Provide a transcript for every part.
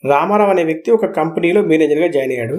రామారావు అనే వ్యక్తి ఒక కంపెనీలో మేనేజర్గా జాయిన్ అయ్యాడు.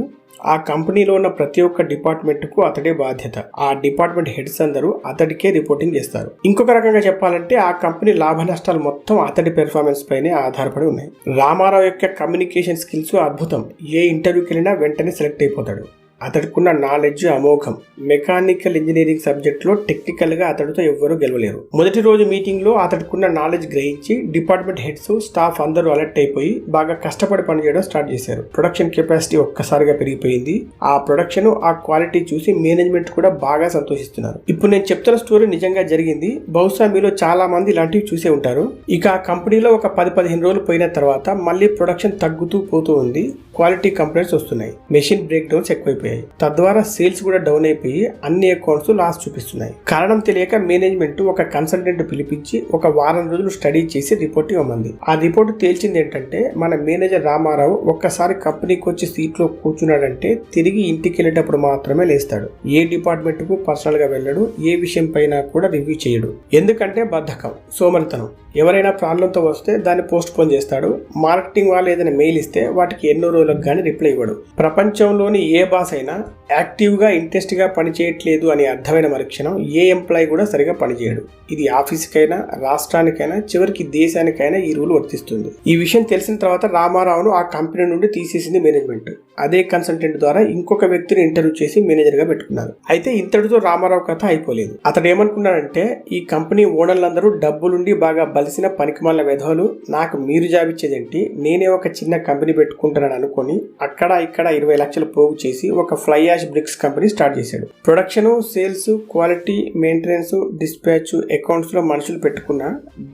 ఆ కంపెనీలో ఉన్న ప్రతి ఒక్క డిపార్ట్మెంట్కు అతడే బాధ్యత. ఆ డిపార్ట్మెంట్ హెడ్స్ అందరూ అతడికే రిపోర్టింగ్ చేస్తారు. ఇంకొక రకంగా చెప్పాలంటే ఆ కంపెనీ లాభ నష్టాలు మొత్తం అతడి పెర్ఫార్మెన్స్ పైనే ఆధారపడి ఉన్నాయి. రామారావు యొక్క కమ్యూనికేషన్ స్కిల్స్ అద్భుతం. ఏ ఇంటర్వ్యూకి వెళ్ళినా వెంటనే సెలెక్ట్ అయిపోతాడు. అతడికున్న నాలెడ్జ్ అమోఘం. మెకానికల్ ఇంజనీరింగ్ సబ్జెక్ట్లో టెక్నికల్గా అతడితో ఎవ్వరూ గెలవలేరు. మొదటి రోజు మీటింగ్లో అతడికున్న నాలెడ్జ్ గ్రహించి డిపార్ట్మెంట్ హెడ్స్, స్టాఫ్ అందరూ అలర్ట్ అయిపోయి బాగా కష్టపడి పనిచేయడం స్టార్ట్ చేశారు. ప్రొడక్షన్ కెపాసిటీ ఒక్కసారిగా పెరిగిపోయింది. ఆ ప్రొడక్షన్, ఆ క్వాలిటీ చూసి మేనేజ్మెంట్ కూడా బాగా సంతోషిస్తున్నారు. ఇప్పుడు నేను చెప్తున్న స్టోరీ నిజంగా జరిగింది. బహుశా మీలో చాలా మంది ఇలాంటివి చూసే ఉంటారు. ఇక ఆ కంపెనీలో ఒక 10-15 రోజులు పోయిన తర్వాత మళ్ళీ ప్రొడక్షన్ తగ్గుతూ పోతూ ఉంది. క్వాలిటీ కంప్లైంట్స్ వస్తున్నాయి. మెషిన్ బ్రేక్ డౌన్స్ ఎక్కువైపోయాయి. తద్వారా సేల్స్ కూడా డౌన్ అయిపోయి అన్ని అకౌంట్స్ లాస్ చూపిస్తున్నాయి. కారణం తెలియక మేనేజ్మెంట్ ఒక కన్సల్టెంట్ పిలిపించి ఒక వారం రోజులు స్టడీ చేసి రిపోర్ట్ ఇవ్వమంది. ఆ రిపోర్ట్ తేల్చింది ఏంటంటే, మన మేనేజర్ రామారావు ఒక్కసారి కంపెనీకి వచ్చి సీట్లో కూర్చున్నాడంటే తిరిగి ఇంటికి వెళ్ళేటప్పుడు మాత్రమే లేస్తాడు. ఏ డిపార్ట్మెంట్ కు పర్సనల్ గా వెళ్ళడు. ఏ విషయం పైన కూడా రివ్యూ చేయడు. ఎందుకంటే బద్ధకం, సోమరితనం. ఎవరైనా ప్రాబ్లంతో వస్తే దాన్ని పోస్ట్ పోన్ చేస్తాడు. మార్కెటింగ్ వాళ్ళు ఏదైనా మెయిల్ ఇస్తే వాటికి ఎన్నో రోజులకు కానీ రిప్లై ఇవ్వడు. ప్రపంచంలోని ఏ బాస్ అయినా యాక్టివ్గా ఇంట్రెస్ట్గా పనిచేయట్లేదు అని అర్థమైన మరుక్షణం ఏ ఎంప్లాయీ కూడా సరిగా పనిచేయడు. ఇది ఆఫీస్కైనా, రాష్ట్రానికైనా, చివరికి దేశానికైనా ఈ రూల్ వర్తిస్తుంది. ఈ విషయం తెలిసిన తర్వాత రామారావును ఆ కంపెనీ నుండి తీసేసింది మేనేజ్మెంట్. అదే కన్సల్టెంట్ ద్వారా ఇంకొక వ్యక్తిని ఇంటర్వ్యూ చేసి మేనేజర్గా పెట్టుకున్నారు. అయితే ఇంతటితో రామారావు కథ అయిపోలేదు. అతడు ఏమనుకున్నాడంటే, ఈ కంపెనీ ఓనర్లందరూ డబ్బులుండి బాగా బలిసిన పనికిమాల వెధవలు, నాకు మీరు జాబ్ ఇచ్చేదేంటి, నేనే ఒక చిన్న కంపెనీ పెట్టుకుంటానని అనుకుని అక్కడ ఇక్కడ 20 లక్షలు పోగు చేసి ఒక fly ash bricks company start చేశాడు. Production, sales, quality, maintenance, dispatch, accounts లో మనుషులు పెట్టుకున్న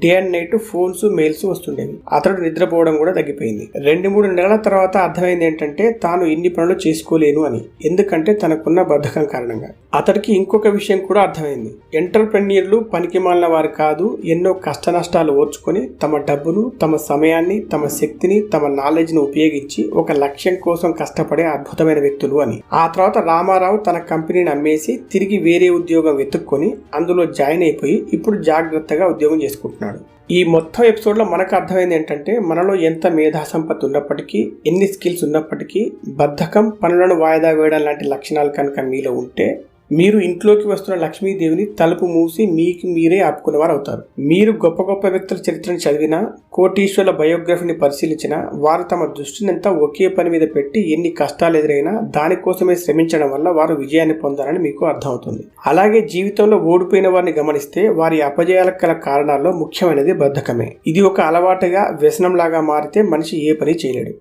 day and night phones, mails వస్తుండేవి. అతడు నిద్రపోవడం కూడా తగ్గిపోయింది. 2-3 నెలల తర్వాత అర్థమైంది ఏంటంటే, తాను ఇన్ని పనులు చేసుకోలేను అని. ఎందుకంటే తనకున్న బద్ధకం కారణంగా. అతడికి ఇంకొక విషయం కూడా అర్థమైంది. ఎంటర్‌ప్రెన్యూర్లు పనికిమాలిన వారు కాదు. ఎన్నో కష్ట నష్టాలు ఓర్చుకొని తమ డబ్బును, తమ సమయాన్ని, తమ శక్తిని, తమ నాలెడ్జ్ ను ఉపయోగించి ఒక లక్ష్యం కోసం కష్టపడే అద్భుతమైన వ్యక్తులు అని. ఆ తర్వాత రామారావు తన కంపెనీని అమ్మేసి తిరిగి వేరే ఉద్యోగం వెతుక్కొని అందులో జాయిన్ అయిపోయి ఇప్పుడు జాగ్రత్తగా ఉద్యోగం చేసుకుంటున్నాడు. ఈ మొత్తం ఎపిసోడ్ లో మనకు అర్థమైంది ఏంటంటే, మనలో ఎంత మేధా సంపత్తి ఉన్నప్పటికీ, ఎన్ని స్కిల్స్ ఉన్నప్పటికీ, బద్ధకం, పనులను వాయిదా వేయడం లాంటి లక్షణాలు కనుక మీలో ఉంటే మీరు ఇంట్లోకి వస్తున్న లక్ష్మీదేవిని తలుపు మూసి మీకు మీరే ఆపుకునేవారు అవుతారు. మీరు గొప్ప గొప్ప వ్యక్తుల చరిత్రను చదివినా, కోటీశ్వరుల బయోగ్రఫీని పరిశీలించినా, వారు తమ దృష్టినంతా ఒకే పని మీద పెట్టి ఎన్ని కష్టాలు ఎదురైనా దానికోసమే శ్రమించడం వల్ల వారు విజయాన్ని పొందారని మీకు అర్థమవుతుంది. అలాగే జీవితంలో ఓడిపోయిన వారిని గమనిస్తే వారి అపజయాలకు గల కారణాల్లో ముఖ్యమైనది బద్ధకమే. ఇది ఒక అలవాటుగా, వ్యసనంలాగా మారితే మనిషి ఏ పని చేయలేడు.